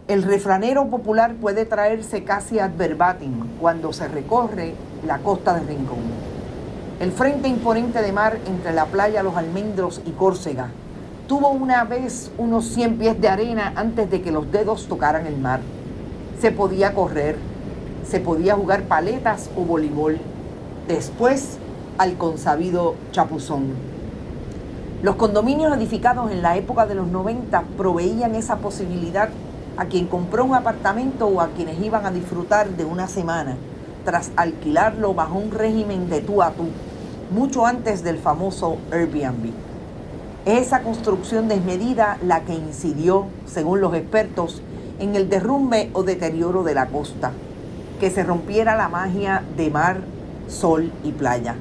El refranero popular puede traerse casi ad verbatim cuando se recorre la costa de Rincón. El frente imponente de mar entre la playa Los Almendros y Córcega tuvo una vez unos 100 pies de arena antes de que los dedos tocaran el mar. Se podía correr, se podía jugar paletas o voleibol. Después, al consabido chapuzón. Los condominios edificados en la época de los 90 proveían esa posibilidad a quien compró un apartamento o a quienes iban a disfrutar de una semana, tras alquilarlo bajo un régimen de tú a tú, mucho antes del famoso Airbnb. Es esa construcción desmedida la que incidió, según los expertos, en el derrumbe o deterioro de la costa, que se rompiera la magia de mar, sol y playa.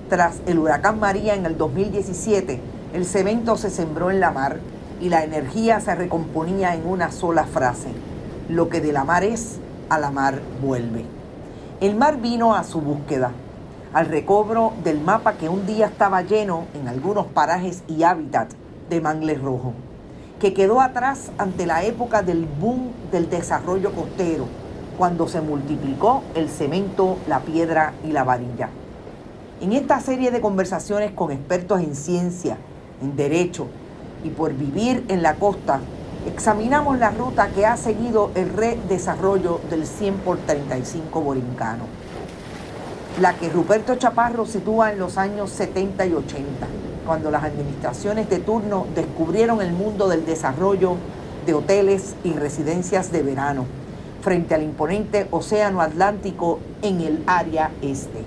Tras el huracán María en el 2017, el cemento se sembró en la mar y la energía se recomponía en una sola frase: lo que de la mar es, a la mar vuelve. El mar vino a su búsqueda, al recobro del mapa que un día estaba lleno, en algunos parajes y hábitat, de mangle rojo, que quedó atrás ante la época del boom del desarrollo costero, cuando se multiplicó el cemento, la piedra y la varilla. En esta serie de conversaciones con expertos en ciencia, en derecho y por vivir en la costa, examinamos la ruta que ha seguido el redesarrollo del 100 por 35 borincano, la que Ruperto Chaparro sitúa en los años 70 y 80, cuando las administraciones de turno descubrieron el mundo del desarrollo de hoteles y residencias de verano, frente al imponente océano Atlántico en el área este.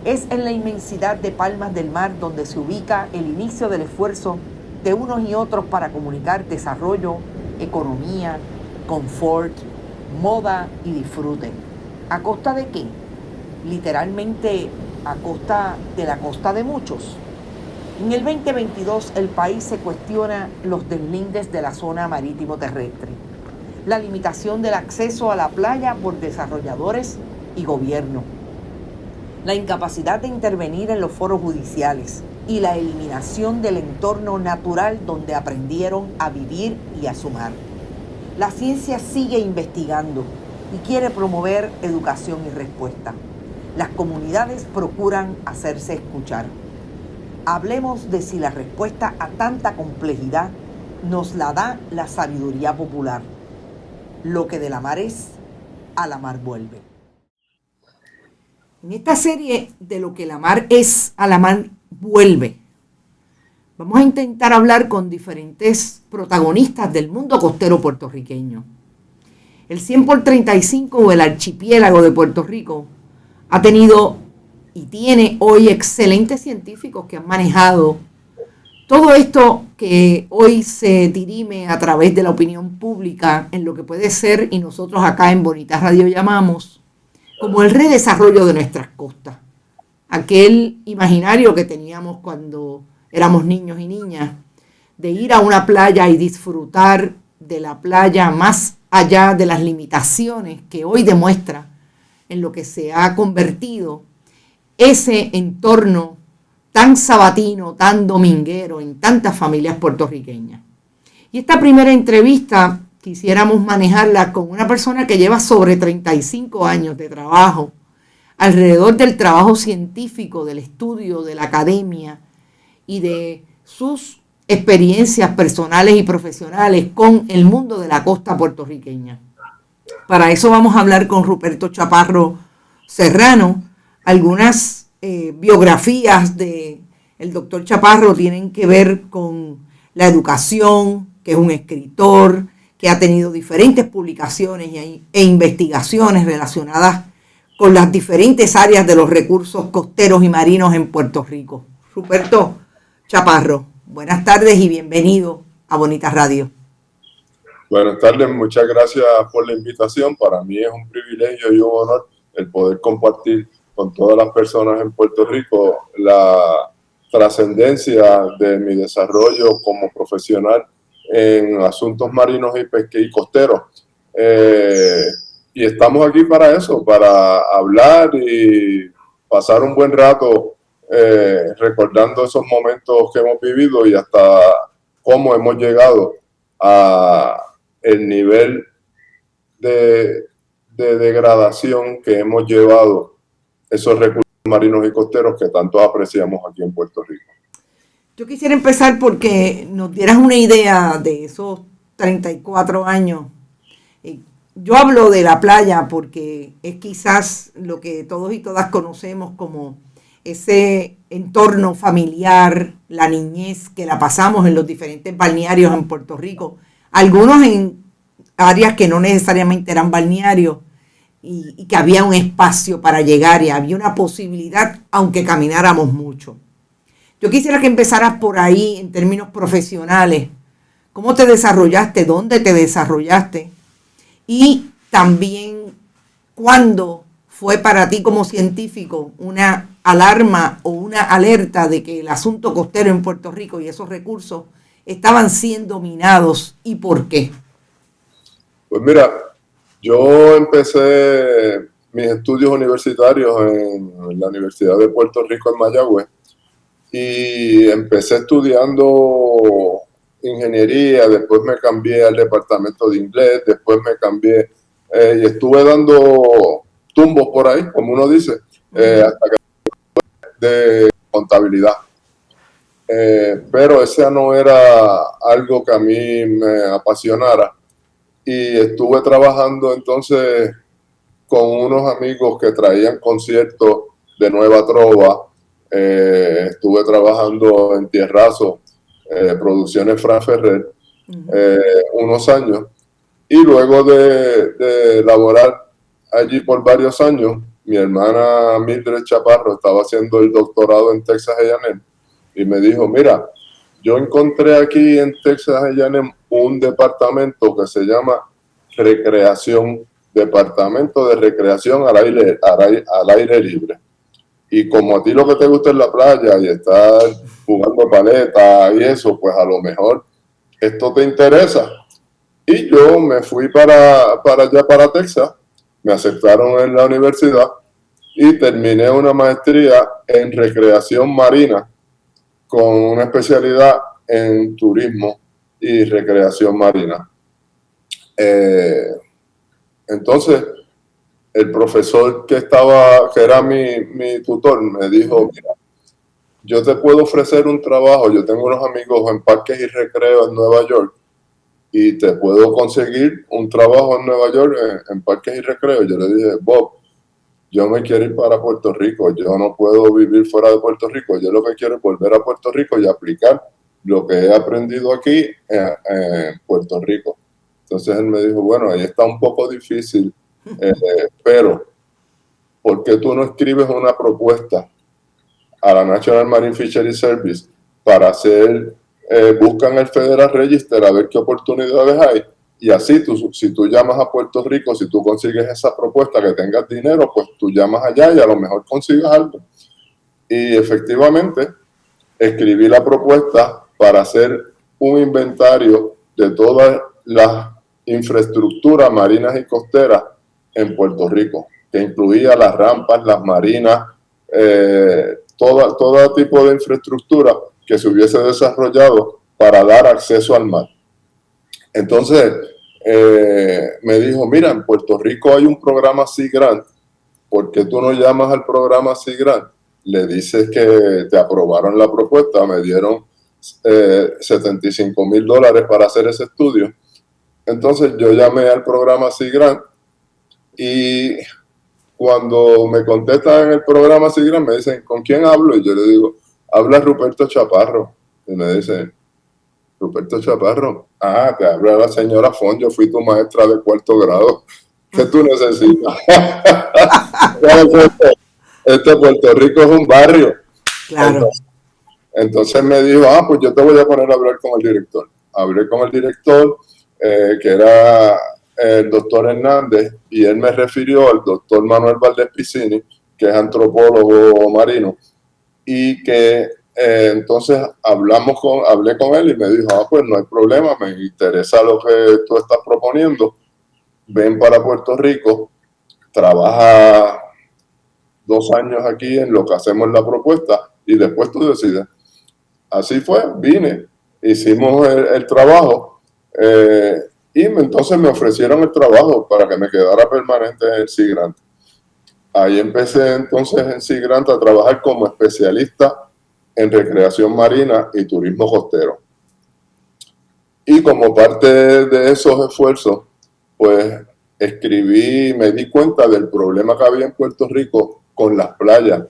Es en la inmensidad de palmas del mar donde se ubica el inicio del esfuerzo de unos y otros para comunicar desarrollo, economía, confort, moda y disfrute. ¿A costa de qué? Literalmente a costa de la costa de muchos. En el 2022 el país se cuestiona los deslindes de la zona marítimo terrestre, la limitación del acceso a la playa por desarrolladores y gobierno, la incapacidad de intervenir en los foros judiciales y la eliminación del entorno natural donde aprendieron a vivir y a sumar. La ciencia sigue investigando y quiere promover educación y respuesta. Las comunidades procuran hacerse escuchar. Hablemos de si la respuesta a tanta complejidad nos la da la sabiduría popular. Lo que de la mar es, a la mar vuelve. En esta serie de lo que la mar es, a la mar vuelve, vamos a intentar hablar con diferentes protagonistas del mundo costero puertorriqueño. El 100 por 35 o el archipiélago de Puerto Rico ha tenido y tiene hoy excelentes científicos que han manejado todo esto que hoy se dirime a través de la opinión pública en lo que puede ser, y nosotros acá en Bonita Radio llamamos, como el redesarrollo de nuestras costas. Aquel imaginario que teníamos cuando éramos niños y niñas, de ir a una playa y disfrutar de la playa más allá de las limitaciones que hoy demuestra en lo que se ha convertido ese entorno tan sabatino, tan dominguero en tantas familias puertorriqueñas. Y esta primera entrevista quisiéramos manejarla con una persona que lleva sobre 35 años de trabajo alrededor del trabajo científico, del estudio, de la academia y de sus experiencias personales y profesionales con el mundo de la costa puertorriqueña. Para eso vamos a hablar con Ruperto Chaparro Serrano. Algunas biografías de el doctor Chaparro tienen que ver con la educación, que es un escritor, que ha tenido diferentes publicaciones e investigaciones relacionadas con las diferentes áreas de los recursos costeros y marinos en Puerto Rico. Ruperto Chaparro, buenas tardes y bienvenido a Bonita Radio. Buenas tardes, muchas gracias por la invitación. Para mí es un privilegio y un honor el poder compartir con todas las personas en Puerto Rico la trascendencia de mi desarrollo como profesional en asuntos marinos y costeros. Y estamos aquí para eso, para hablar y pasar un buen rato recordando esos momentos que hemos vivido y hasta cómo hemos llegado a el nivel de degradación que hemos llevado esos recursos marinos y costeros que tanto apreciamos aquí en Puerto Rico. Yo quisiera empezar porque nos dieras una idea de esos 34 años. Yo hablo de la playa porque es quizás lo que todos y todas conocemos como ese entorno familiar, la niñez que la pasamos en los diferentes balnearios en Puerto Rico, algunos en áreas que no necesariamente eran balnearios y que había un espacio para llegar y había una posibilidad, aunque camináramos mucho. Yo quisiera que empezaras por ahí en términos profesionales. ¿Cómo te desarrollaste? ¿Dónde te desarrollaste? Y también, ¿cuándo fue para ti como científico una alarma o una alerta de que el asunto costero en Puerto Rico y esos recursos estaban siendo minados y por qué? Pues mira, yo empecé mis estudios universitarios en la Universidad de Puerto Rico en Mayagüez y empecé estudiando ingeniería, después me cambié al departamento de inglés, después me cambié y estuve dando tumbos por ahí, como uno dice, hasta que de contabilidad. Pero ese no era algo que a mí me apasionara y estuve trabajando entonces con unos amigos que traían conciertos de Nueva Trova. Estuve trabajando en Tierrazo, Producciones Fran Ferrer, unos años, y luego de laborar allí por varios años, mi hermana Mildred Chaparro estaba haciendo el doctorado en Texas A&M y me dijo, mira, yo encontré aquí en Texas A&M un departamento que se llama Recreación, Departamento de Recreación al aire libre. Y como a ti lo que te gusta es la playa y estar jugando paleta y eso, pues a lo mejor esto te interesa. Y yo me fui para allá, para Texas, me aceptaron en la universidad y terminé una maestría en recreación marina con una especialidad en turismo y recreación marina. Entonces, el profesor que era mi tutor, me dijo, mira, yo te puedo ofrecer un trabajo, yo tengo unos amigos en parques y recreos en Nueva York, y te puedo conseguir un trabajo en Nueva York en parques y recreos. Yo le dije, Bob, yo me quiero ir para Puerto Rico, yo no puedo vivir fuera de Puerto Rico, yo lo que quiero es volver a Puerto Rico y aplicar lo que he aprendido aquí en Puerto Rico. Entonces él me dijo, bueno, ahí está un poco difícil, pero ¿por qué tú no escribes una propuesta a la National Marine Fisheries Service para hacer, buscan el Federal Register a ver qué oportunidades hay? Y así, si tú llamas a Puerto Rico, si tú consigues esa propuesta que tengas dinero, pues tú llamas allá y a lo mejor consigues algo. Y efectivamente, escribí la propuesta para hacer un inventario de todas las infraestructuras marinas y costeras en Puerto Rico, que incluía las rampas, las marinas, todo tipo de infraestructura que se hubiese desarrollado para dar acceso al mar. Entonces, me dijo, mira, en Puerto Rico hay un programa Sea Grant, ¿por qué tú no llamas al programa Sea Grant? Le dices que te aprobaron la propuesta, me dieron $75,000 para hacer ese estudio. Entonces yo llamé al programa Sea Grant y cuando me contestan en el programa Sea Grant me dicen, ¿con quién hablo? Y yo le digo, habla Ruperto Chaparro. Y me dicen, Ruperto Chaparro, te habla la señora Fon, yo fui tu maestra de cuarto grado. ¿Qué tú necesitas? Puerto Rico es un barrio. Claro. Entonces me dijo, pues yo te voy a poner a hablar con el director. Hablé con el director, que era el doctor Hernández, y él me refirió al doctor Manuel Valdés Piscini, que es antropólogo marino, y que entonces hablé con él y me dijo, pues no hay problema, me interesa lo que tú estás proponiendo, ven para Puerto Rico, trabaja 2 años aquí en lo que hacemos la propuesta y después tú decides. Así fue, vine, hicimos el trabajo entonces me ofrecieron el trabajo para que me quedara permanente en el Sea Grant. Ahí empecé entonces en Sea Grant a trabajar como especialista en recreación marina y turismo costero. Y como parte de esos esfuerzos, pues escribí y me di cuenta del problema que había en Puerto Rico con las playas,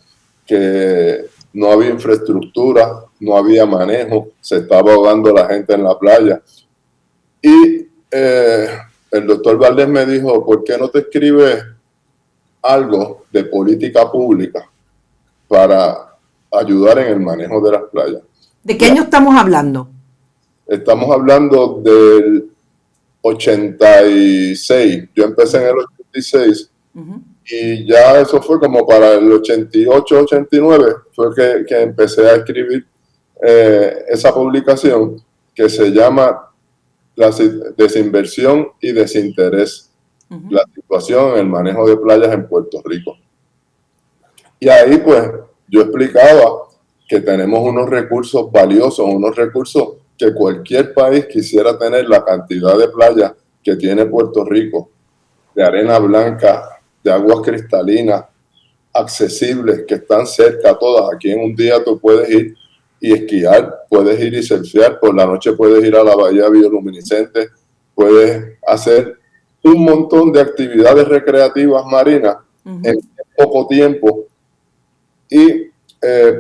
que no había infraestructura, no había manejo, se estaba ahogando la gente en la playa. Y el doctor Valdés me dijo, ¿por qué no te escribes algo de política pública para ayudar en el manejo de las playas? ¿De qué año estamos hablando? Estamos hablando del 86. Yo empecé en el 86 y ya eso fue como para el 88, 89 fue que empecé a escribir esa publicación que se llama La desinversión y desinterés, la situación en el manejo de playas en Puerto Rico. Y ahí pues yo explicaba que tenemos unos recursos valiosos, unos recursos que cualquier país quisiera tener, la cantidad de playas que tiene Puerto Rico, de arena blanca, de aguas cristalinas, accesibles, que están cerca todas. Aquí en un día tú puedes ir y esquiar, puedes ir y surfear, por la noche puedes ir a la bahía bioluminiscente, puedes hacer un montón de actividades recreativas marinas en poco tiempo. Y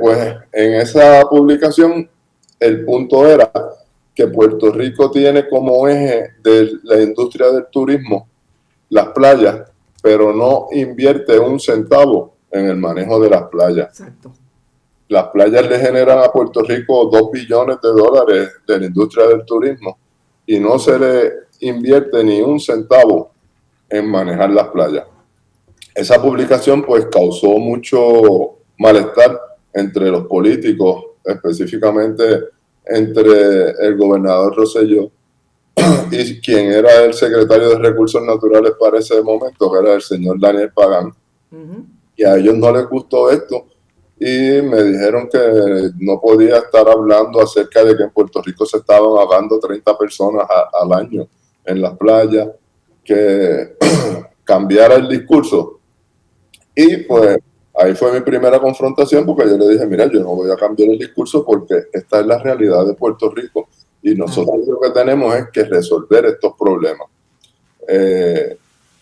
pues en esa publicación el punto era que Puerto Rico tiene como eje de la industria del turismo las playas, pero no invierte un centavo en el manejo de las playas. Exacto. Las playas le generan a Puerto Rico $2 billones de la industria del turismo y no se le invierte ni un centavo en manejar las playas. Esa publicación pues causó mucho malestar entre los políticos, específicamente entre el gobernador Rosselló y quien era el secretario de Recursos Naturales para ese momento, que era el señor Daniel Pagán. Y a ellos no les gustó esto y me dijeron que no podía estar hablando acerca de que en Puerto Rico se estaban ahogando 30 personas al año en las playas, que cambiara el discurso. Y pues ahí fue mi primera confrontación, porque yo le dije, mira, yo no voy a cambiar el discurso porque esta es la realidad de Puerto Rico y nosotros lo que tenemos es que resolver estos problemas.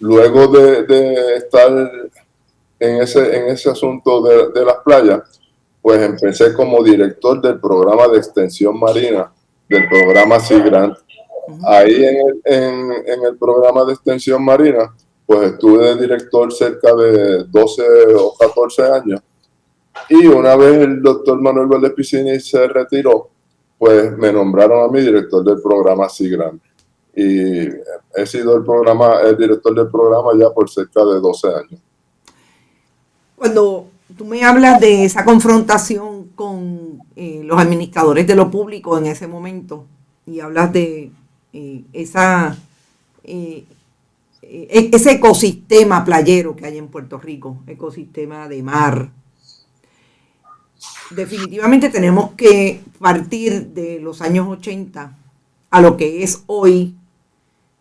Luego de estar en ese asunto de las playas, pues empecé como director del programa de extensión marina, del programa Sea Grant. Ahí en el programa de extensión marina, pues estuve de director cerca de 12 o 14 años. Y una vez el doctor Manuel Valdés Piscini se retiró, pues me nombraron a mí director del programa Sea Grant. Y he sido el director del programa ya por cerca de 12 años. Cuando tú me hablas de esa confrontación con los administradores de lo público en ese momento y hablas de ese ecosistema playero que hay en Puerto Rico, ecosistema de mar, definitivamente tenemos que partir de los años 80 a lo que es hoy,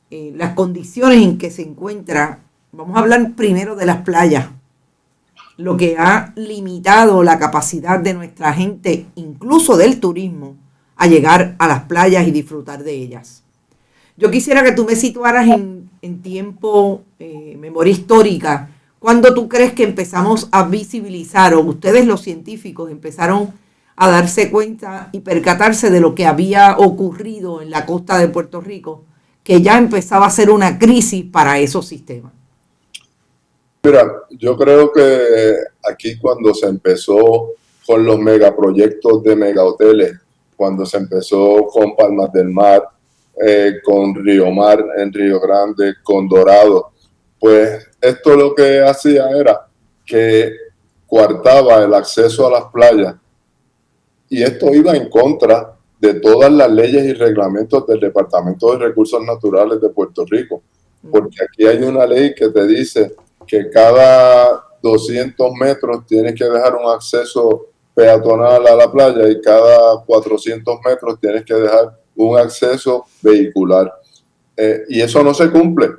las condiciones en que se encuentra. Vamos a hablar primero de las playas, lo que ha limitado la capacidad de nuestra gente, incluso del turismo, a llegar a las playas y disfrutar de ellas. Yo quisiera que tú me situaras en tiempo, memoria histórica, ¿cuándo tú crees que empezamos a visibilizar, o ustedes los científicos empezaron a darse cuenta y percatarse de lo que había ocurrido en la costa de Puerto Rico, que ya empezaba a ser una crisis para esos sistemas? Mira, yo creo que aquí cuando se empezó con los megaproyectos de megahoteles, cuando se empezó con Palmas del Mar, con Río Mar en Río Grande, con Dorado, pues esto lo que hacía era que coartaba el acceso a las playas y esto iba en contra de todas las leyes y reglamentos del Departamento de Recursos Naturales de Puerto Rico, porque aquí hay una ley que te dice que cada 200 metros tienes que dejar un acceso peatonal a la playa y cada 400 metros tienes que dejar un acceso vehicular. y eso no se cumple.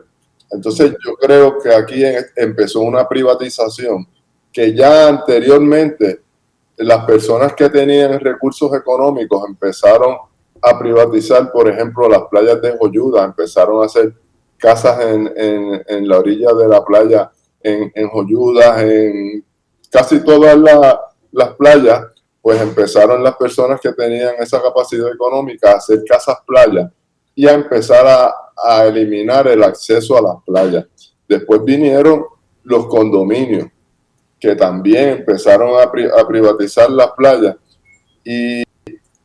Entonces yo creo que aquí empezó una privatización que ya anteriormente las personas que tenían recursos económicos empezaron a privatizar, por ejemplo, las playas de Joyuda, empezaron a hacer casas en la orilla de la playa, en Joyuda, en casi todas las playas, pues empezaron las personas que tenían esa capacidad económica a hacer casas playas y a empezar a eliminar el acceso a las playas. Después vinieron los condominios, que también empezaron a privatizar las playas. Y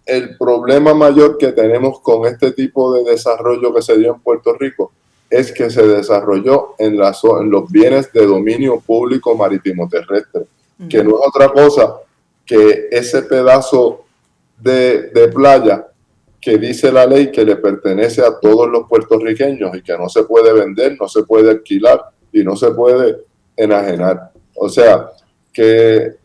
el problema mayor que tenemos con este tipo de desarrollo que se dio en Puerto Rico es que se desarrolló en los bienes de dominio público marítimo terrestre, que no es otra cosa que ese pedazo de playa que dice la ley que le pertenece a todos los puertorriqueños y que no se puede vender, no se puede alquilar y no se puede enajenar. O sea, que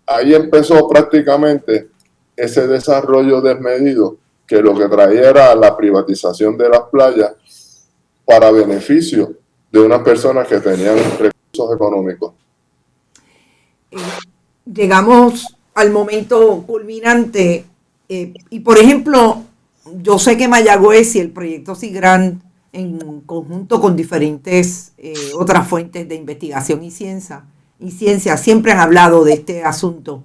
ahí empezó prácticamente ese desarrollo desmedido que lo que traía era la privatización de las playas para beneficio de unas personas que tenían recursos económicos. Llegamos al momento culminante y, por ejemplo, yo sé que Mayagüez y el proyecto Sea Grant, en conjunto con diferentes otras fuentes de investigación y ciencia, siempre han hablado de este asunto,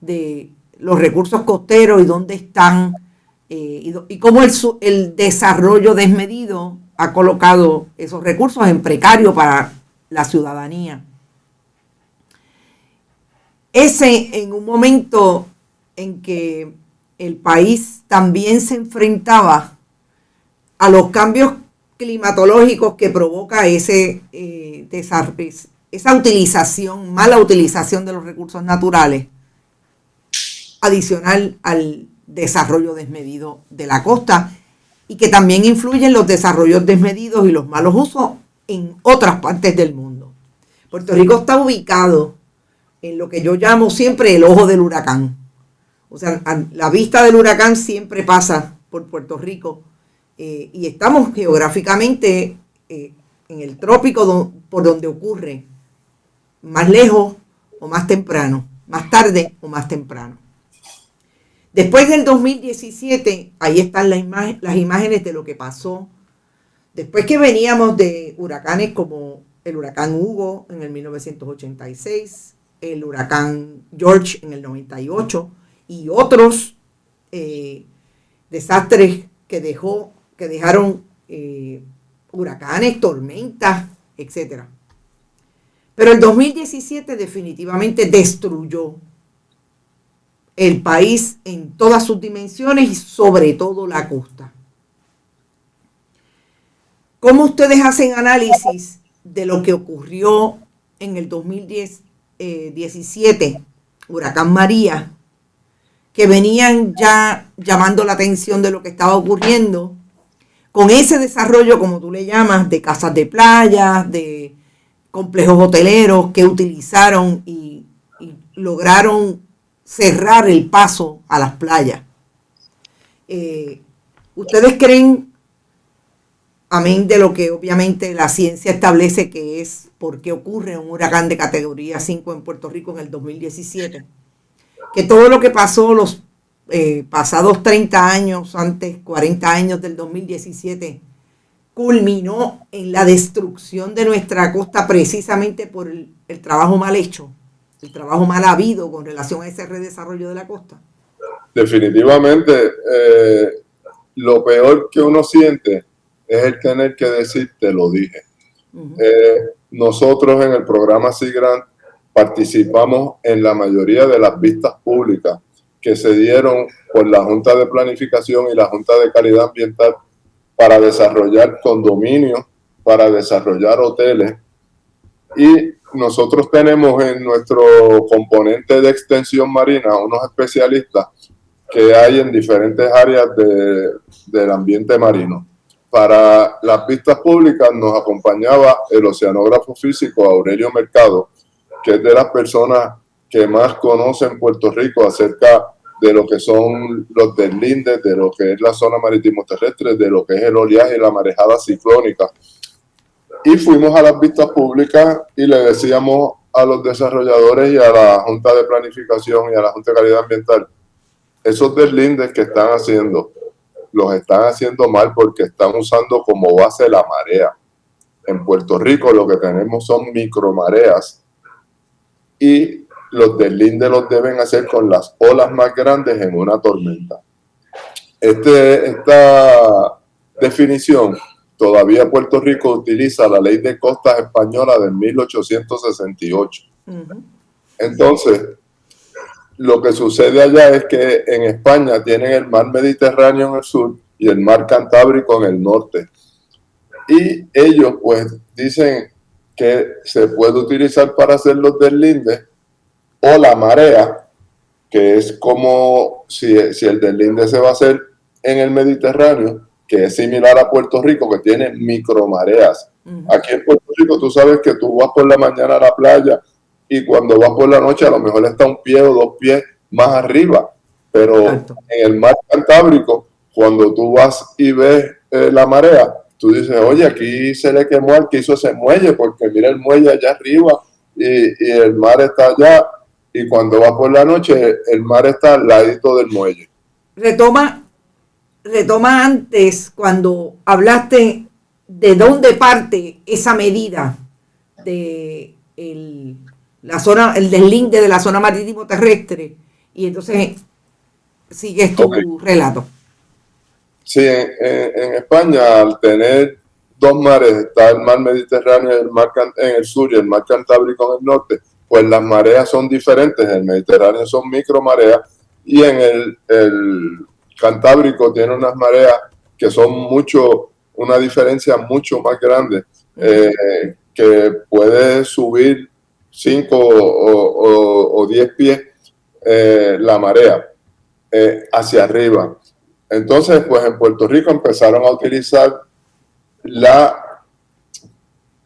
de los recursos costeros y dónde están, y cómo el desarrollo desmedido ha colocado esos recursos en precario para la ciudadanía. Ese en un momento en que el país también se enfrentaba a los cambios climatológicos que provoca esa mala utilización de los recursos naturales, adicional al desarrollo desmedido de la costa, y que también influyen los desarrollos desmedidos y los malos usos en otras partes del mundo. Puerto Rico está ubicado en lo que yo llamo siempre el ojo del huracán. O sea, la vista del huracán siempre pasa por Puerto Rico, y estamos geográficamente en el trópico por donde ocurre, más lejos o más temprano, más tarde o más temprano. Después del 2017, ahí están las imágenes de lo que pasó. Después que veníamos de huracanes como el huracán Hugo en el 1986, el huracán George en el 98 y otros desastres que dejaron huracanes, tormentas, etc. Pero el 2017 definitivamente destruyó el país en todas sus dimensiones y sobre todo la costa. ¿Cómo ustedes hacen análisis de lo que ocurrió en el 2017, huracán María, que venían ya llamando la atención de lo que estaba ocurriendo, con ese desarrollo, como tú le llamas, de casas de playa, de complejos hoteleros que utilizaron y lograron cerrar el paso a las playas? ¿Ustedes creen, amén de lo que obviamente la ciencia establece que es por qué ocurre un huracán de categoría 5 en Puerto Rico en el 2017, que todo lo que pasó los pasados 30 años, antes 40 años del 2017, culminó en la destrucción de nuestra costa precisamente por el trabajo mal hecho, el trabajo mal habido con relación a ese redesarrollo de la costa? Definitivamente, lo peor que uno siente es el tener que decir, te lo dije. Nosotros en el programa Sea Grant participamos en la mayoría de las vistas públicas que se dieron por la Junta de Planificación y la Junta de Calidad Ambiental para desarrollar condominios, para desarrollar hoteles. Y nosotros tenemos en nuestro componente de extensión marina unos especialistas que hay en diferentes áreas del ambiente marino. Para las vistas públicas nos acompañaba el oceanógrafo físico Aurelio Mercado, que es de las personas que más conocen Puerto Rico acerca de lo que son los deslindes, de lo que es la zona marítimo terrestre, de lo que es el oleaje y la marejada ciclónica. Y fuimos a las vistas públicas y le decíamos a los desarrolladores y a la Junta de Planificación y a la Junta de Calidad Ambiental, esos deslindes que están haciendo, los están haciendo mal porque están usando como base la marea. En Puerto Rico lo que tenemos son micromareas y los deslindes los deben hacer con las olas más grandes en una tormenta. Esta definición, todavía Puerto Rico utiliza la ley de costas española de 1868. Uh-huh. Entonces, lo que sucede allá es que en España tienen el mar Mediterráneo en el sur y el mar Cantábrico en el norte. Y ellos pues dicen que se puede utilizar para hacer los deslindes o la marea, que es como si el deslinde se va a hacer en el Mediterráneo, que es similar a Puerto Rico, que tiene micromareas. Uh-huh. Aquí en Puerto Rico tú sabes que tú vas por la mañana a la playa y cuando vas por la noche a lo mejor está un pie o dos pies más arriba, pero exacto, en el mar Cantábrico, cuando tú vas y ves la marea, tú dices, oye, aquí se le quemó al que hizo ese muelle, porque mira el muelle allá arriba y el mar está allá, y cuando vas por la noche el mar está al ladito del muelle. Retoma antes cuando hablaste de dónde parte esa medida de la zona, el deslinde de la zona marítimo terrestre, y entonces sigues tu relato. Sí, en España, al tener dos mares, está el mar Mediterráneo en el sur y el mar Cantábrico en el norte, pues las mareas son diferentes. En el Mediterráneo son micromareas y en el Cantábrico tiene unas mareas que son una diferencia mucho más grande, que puede subir 5 o 10 pies la marea hacia arriba. Entonces, pues en Puerto Rico empezaron a utilizar la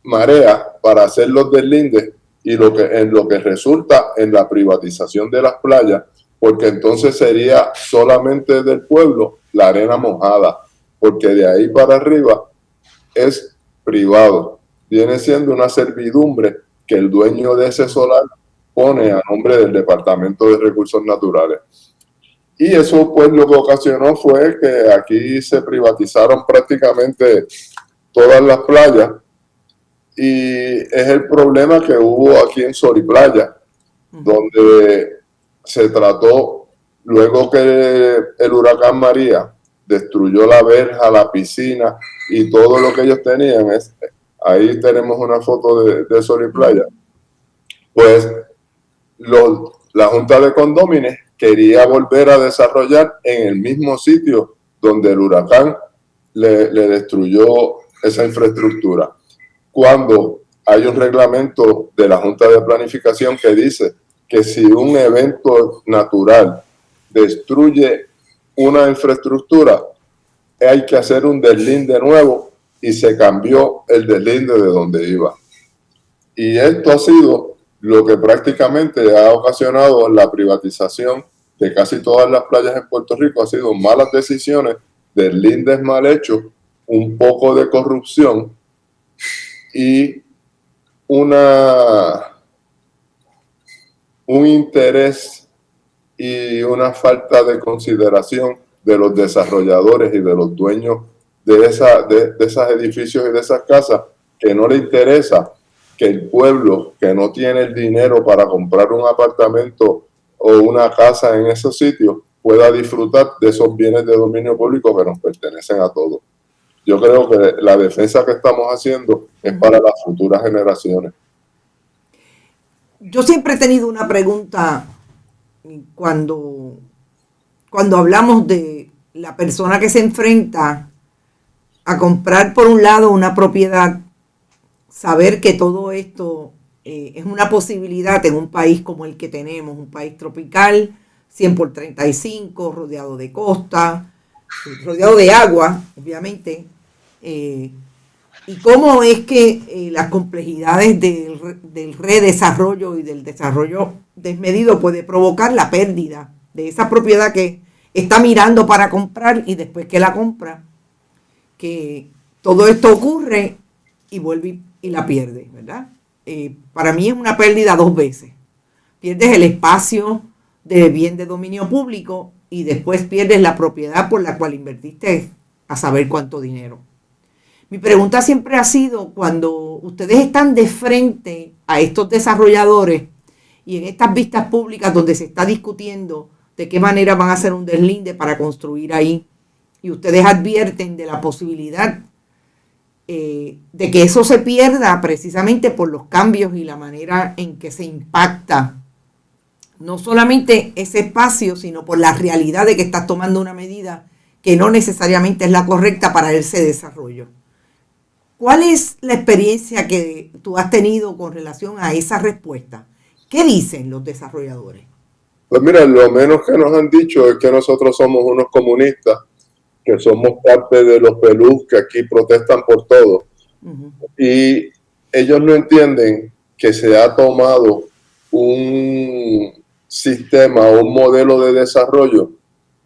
marea para hacer los deslindes y en lo que resulta en la privatización de las playas, porque entonces sería solamente del pueblo la arena mojada, porque de ahí para arriba es privado. Viene siendo una servidumbre que el dueño de ese solar pone a nombre del Departamento de Recursos Naturales. Y eso pues lo que ocasionó fue que aquí se privatizaron prácticamente todas las playas y es el problema que hubo aquí en Soriplaya, donde se trató, luego que el huracán María destruyó la verja, la piscina y todo lo que ellos tenían, ahí tenemos una foto de Soriplaya, pues la Junta de Condómines quería volver a desarrollar en el mismo sitio donde el huracán le destruyó esa infraestructura. Cuando hay un reglamento de la Junta de Planificación que dice que si un evento natural destruye una infraestructura, hay que hacer un deslinde nuevo y se cambió el deslinde de donde iba. Y esto ha sido lo que prácticamente ha ocasionado la privatización de casi todas las playas en Puerto Rico. Ha sido malas decisiones, deslindes mal hechos, un poco de corrupción y un interés y una falta de consideración de los desarrolladores y de los dueños de esos edificios y de esas casas, que no le interesa que el pueblo que no tiene el dinero para comprar un apartamento o una casa en esos sitios pueda disfrutar de esos bienes de dominio público que nos pertenecen a todos. Yo creo que la defensa que estamos haciendo es para las futuras generaciones. Yo siempre he tenido una pregunta cuando hablamos de la persona que se enfrenta a comprar por un lado una propiedad, saber que todo esto es una posibilidad en un país como el que tenemos, un país tropical, 100 por 35, rodeado de costa, rodeado de agua, obviamente, y cómo es que las complejidades del redesarrollo y del desarrollo desmedido puede provocar la pérdida de esa propiedad que está mirando para comprar y después que la compra, que todo esto ocurre y vuelve y la pierde, ¿verdad? Para mí es una pérdida dos veces. Pierdes el espacio de bien de dominio público y después pierdes la propiedad por la cual invertiste a saber cuánto dinero. Mi pregunta siempre ha sido, cuando ustedes están de frente a estos desarrolladores y en estas vistas públicas donde se está discutiendo de qué manera van a hacer un deslinde para construir ahí, y ustedes advierten de la posibilidad de que eso se pierda precisamente por los cambios y la manera en que se impacta no solamente ese espacio, sino por la realidad de que estás tomando una medida que no necesariamente es la correcta para ese desarrollo. ¿Cuál es la experiencia que tú has tenido con relación a esa respuesta? ¿Qué dicen los desarrolladores? Pues mira, lo menos que nos han dicho es que nosotros somos unos comunistas, que somos parte de los pelús que aquí protestan por todo. Y ellos no entienden que se ha tomado un sistema o un modelo de desarrollo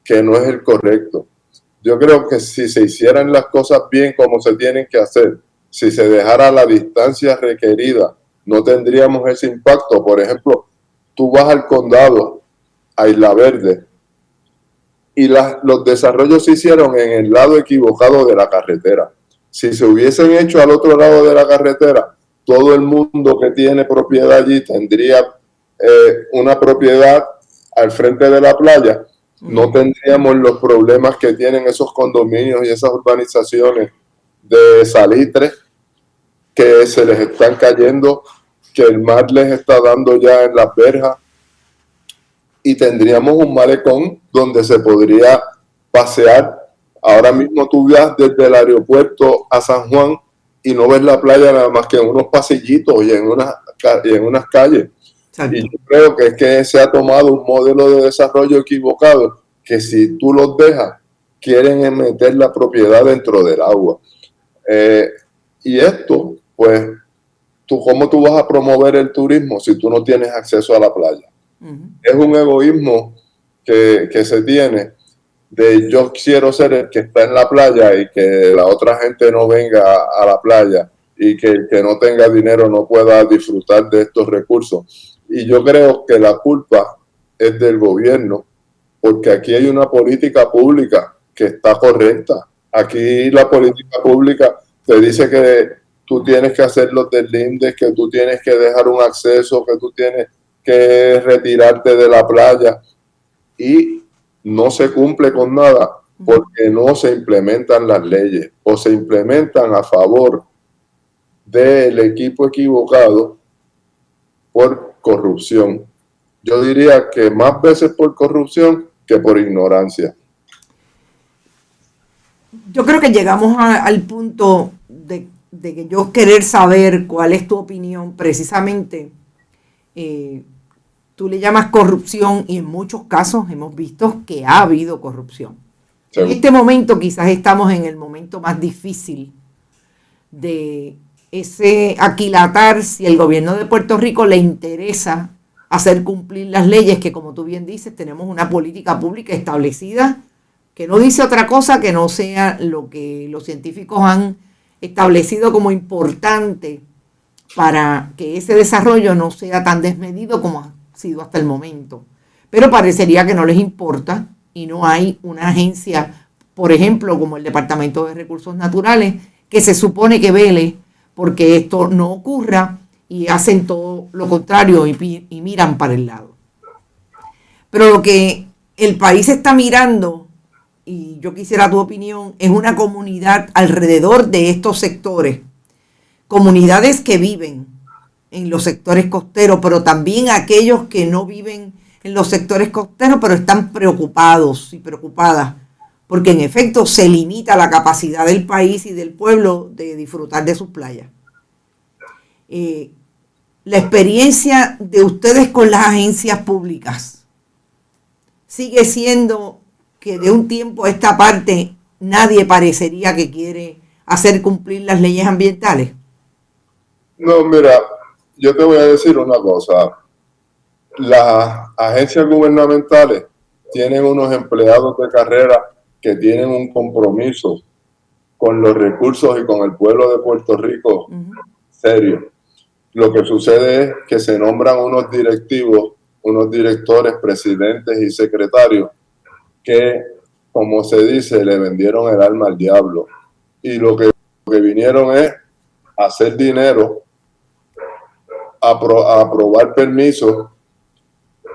que no es el correcto. Yo creo que si se hicieran las cosas bien como se tienen que hacer, si se dejara la distancia requerida, no tendríamos ese impacto. Por ejemplo, tú vas al condado, a Isla Verde, y los desarrollos se hicieron en el lado equivocado de la carretera. Si se hubiesen hecho al otro lado de la carretera, todo el mundo que tiene propiedad allí tendría una propiedad al frente de la playa. No tendríamos los problemas que tienen esos condominios y esas urbanizaciones de salitre que se les están cayendo, que el mar les está dando ya en las verjas. Y tendríamos un malecón donde se podría pasear. Ahora mismo tú vas desde el aeropuerto a San Juan y no ves la playa nada más que en unos pasillitos y en unas calles. Exacto. Y yo creo que es que se ha tomado un modelo de desarrollo equivocado, que si tú los dejas, quieren meter la propiedad dentro del agua. Y esto, pues, ¿cómo tú vas a promover el turismo si tú no tienes acceso a la playa? Es un egoísmo que se tiene de yo quiero ser el que está en la playa y que la otra gente no venga a la playa y que el que no tenga dinero no pueda disfrutar de estos recursos. Y yo creo que la culpa es del gobierno, porque aquí hay una política pública que está correcta. Aquí la política pública te dice que tú tienes que hacer los deslindes, que tú tienes que dejar un acceso, que tú tienes que retirarte de la playa, y no se cumple con nada porque no se implementan las leyes o se implementan a favor del equipo equivocado por corrupción. Yo diría que más veces por corrupción que por ignorancia. Yo creo que llegamos al punto de que yo querer saber cuál es tu opinión precisamente. Tú le llamas corrupción y en muchos casos hemos visto que ha habido corrupción. Sí. En este momento quizás estamos en el momento más difícil de ese aquilatar si el gobierno de Puerto Rico le interesa hacer cumplir las leyes, que como tú bien dices, tenemos una política pública establecida que no dice otra cosa que no sea lo que los científicos han establecido como importante para que ese desarrollo no sea tan desmedido como ha sido hasta el momento. Pero parecería que no les importa y no hay una agencia, por ejemplo, como el Departamento de Recursos Naturales, que se supone que vele porque esto no ocurra, y hacen todo lo contrario y miran para el lado. Pero lo que el país está mirando, y yo quisiera tu opinión, es una comunidad alrededor de estos sectores, comunidades que viven en los sectores costeros, pero también aquellos que no viven en los sectores costeros, pero están preocupados y preocupadas, porque en efecto se limita la capacidad del país y del pueblo de disfrutar de sus playas. La experiencia de ustedes con las agencias públicas sigue siendo que de un tiempo a esta parte nadie parecería que quiere hacer cumplir las leyes ambientales. No, mira, yo te voy a decir una cosa. Las agencias gubernamentales tienen unos empleados de carrera que tienen un compromiso con los recursos y con el pueblo de Puerto Rico serio. Lo que sucede es que se nombran unos directivos, unos directores, presidentes y secretarios que, como se dice, le vendieron el alma al diablo. Y lo que vinieron es hacer dinero, aprobar permisos,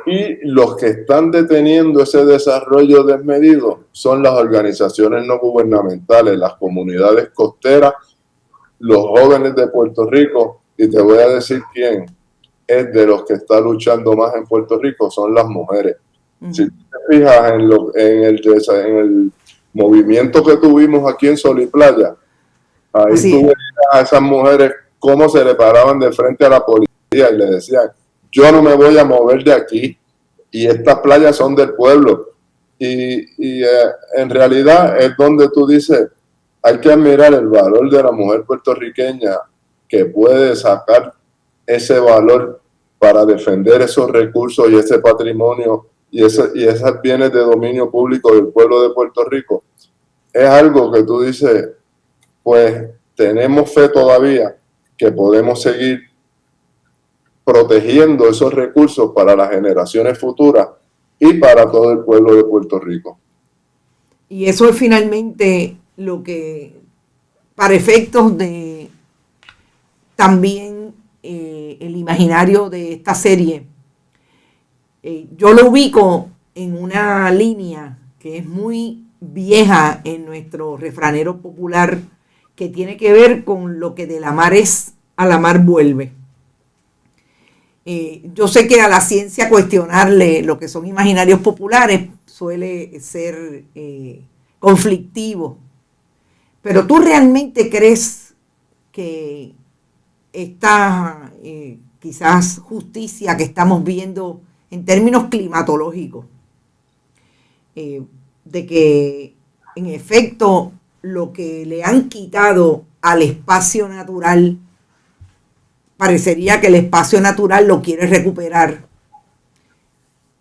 y los que están deteniendo ese desarrollo desmedido son las organizaciones no gubernamentales, las comunidades costeras, los jóvenes de Puerto Rico, y te voy a decir quién es de los que está luchando más en Puerto Rico, son las mujeres. Si te fijas en el movimiento que tuvimos aquí en Sol y Playa, ahí tú veías a esas mujeres cómo se le paraban de frente a la policía y le decían, yo no me voy a mover de aquí, y estas playas son del pueblo. Y en realidad es donde tú dices, hay que admirar el valor de la mujer puertorriqueña que puede sacar ese valor para defender esos recursos y ese patrimonio y esos bienes de dominio público del pueblo de Puerto Rico. Es algo que tú dices, pues tenemos fe todavía que podemos seguir protegiendo esos recursos para las generaciones futuras y para todo el pueblo de Puerto Rico. Y eso es finalmente lo que, para efectos de también el imaginario de esta serie, yo lo ubico en una línea que es muy vieja en nuestro refranero popular, que tiene que ver con lo que de la mar es, a la mar vuelve. Yo sé que a la ciencia cuestionarle lo que son imaginarios populares suele ser conflictivo, pero ¿tú realmente crees que esta quizás justicia que estamos viendo en términos climatológicos, de que en efecto lo que le han quitado al espacio natural, parecería que el espacio natural lo quiere recuperar?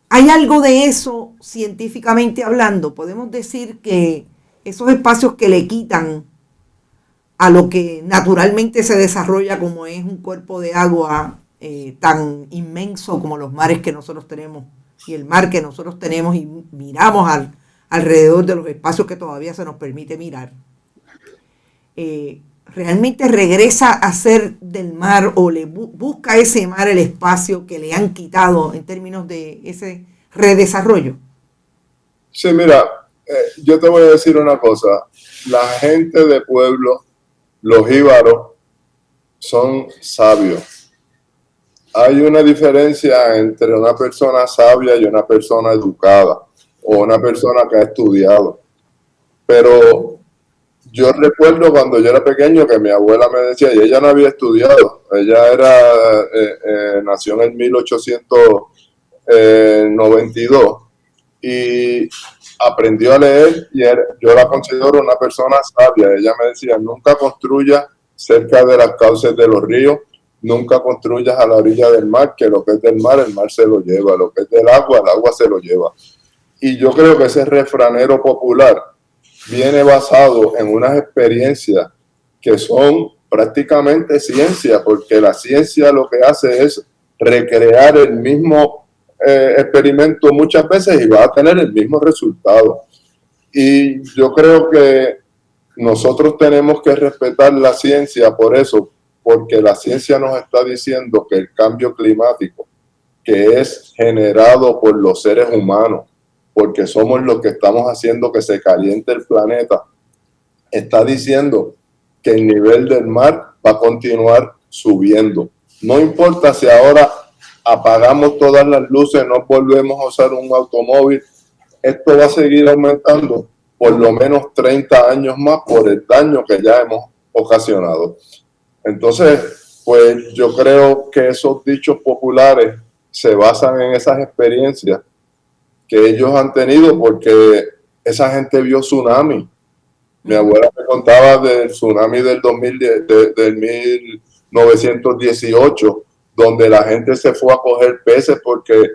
¿Hay algo de eso científicamente hablando? Podemos decir que esos espacios que le quitan a lo que naturalmente se desarrolla, como es un cuerpo de agua tan inmenso como los mares que nosotros tenemos y el mar que nosotros tenemos, y miramos alrededor de los espacios que todavía se nos permite mirar, realmente regresa a ser del mar, o le busca ese mar el espacio que le han quitado en términos de ese redesarrollo? Sí, mira, yo te voy a decir una cosa. La gente de pueblo, los jíbaros, son sabios. Hay una diferencia entre una persona sabia y una persona educada, o una persona que ha estudiado. Pero yo recuerdo cuando yo era pequeño que mi abuela me decía, y ella no había estudiado, ella nació en el 1892 y aprendió a leer, y yo la considero una persona sabia. Ella me decía, nunca construyas cerca de las cauces de los ríos, nunca construyas a la orilla del mar, que lo que es del mar, el mar se lo lleva, lo que es del agua, el agua se lo lleva. Y yo creo que ese refranero popular viene basado en unas experiencias que son prácticamente ciencia, porque la ciencia lo que hace es recrear el mismo experimento muchas veces y va a tener el mismo resultado. Y yo creo que nosotros tenemos que respetar la ciencia por eso, porque la ciencia nos está diciendo que el cambio climático, que es generado por los seres humanos, porque somos los que estamos haciendo que se caliente el planeta, está diciendo que el nivel del mar va a continuar subiendo. No importa si ahora apagamos todas las luces, no volvemos a usar un automóvil, esto va a seguir aumentando por lo menos 30 años más por el daño que ya hemos ocasionado. Entonces, pues yo creo que esos dichos populares se basan en esas experiencias que ellos han tenido, porque esa gente vio tsunami. Mi abuela me contaba del tsunami del 1918, donde la gente se fue a coger peces porque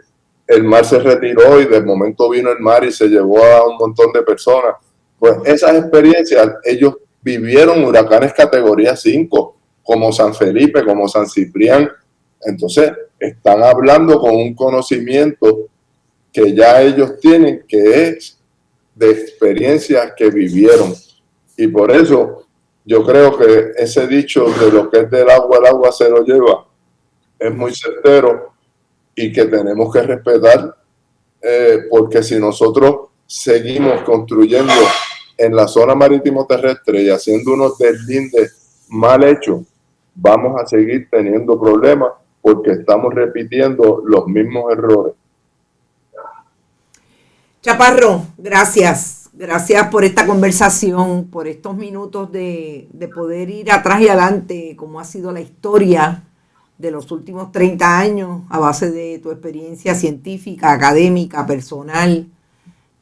el mar se retiró y de momento vino el mar y se llevó a un montón de personas. Pues esas experiencias, ellos vivieron huracanes categoría 5, como San Felipe, como San Ciprián. Entonces, están hablando con un conocimiento que ya ellos tienen, que es de experiencias que vivieron. Y por eso yo creo que ese dicho de lo que es del agua, el agua se lo lleva, es muy certero y que tenemos que respetar, porque si nosotros seguimos construyendo en la zona marítimo terrestre y haciendo unos deslindes mal hechos, vamos a seguir teniendo problemas porque estamos repitiendo los mismos errores. Chaparro, gracias. Gracias por esta conversación, por estos minutos de poder ir atrás y adelante, como ha sido la historia de los últimos 30 años, a base de tu experiencia científica, académica, personal,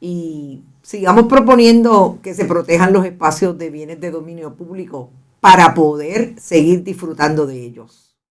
y sigamos proponiendo que se protejan los espacios de bienes de dominio público para poder seguir disfrutando de ellos.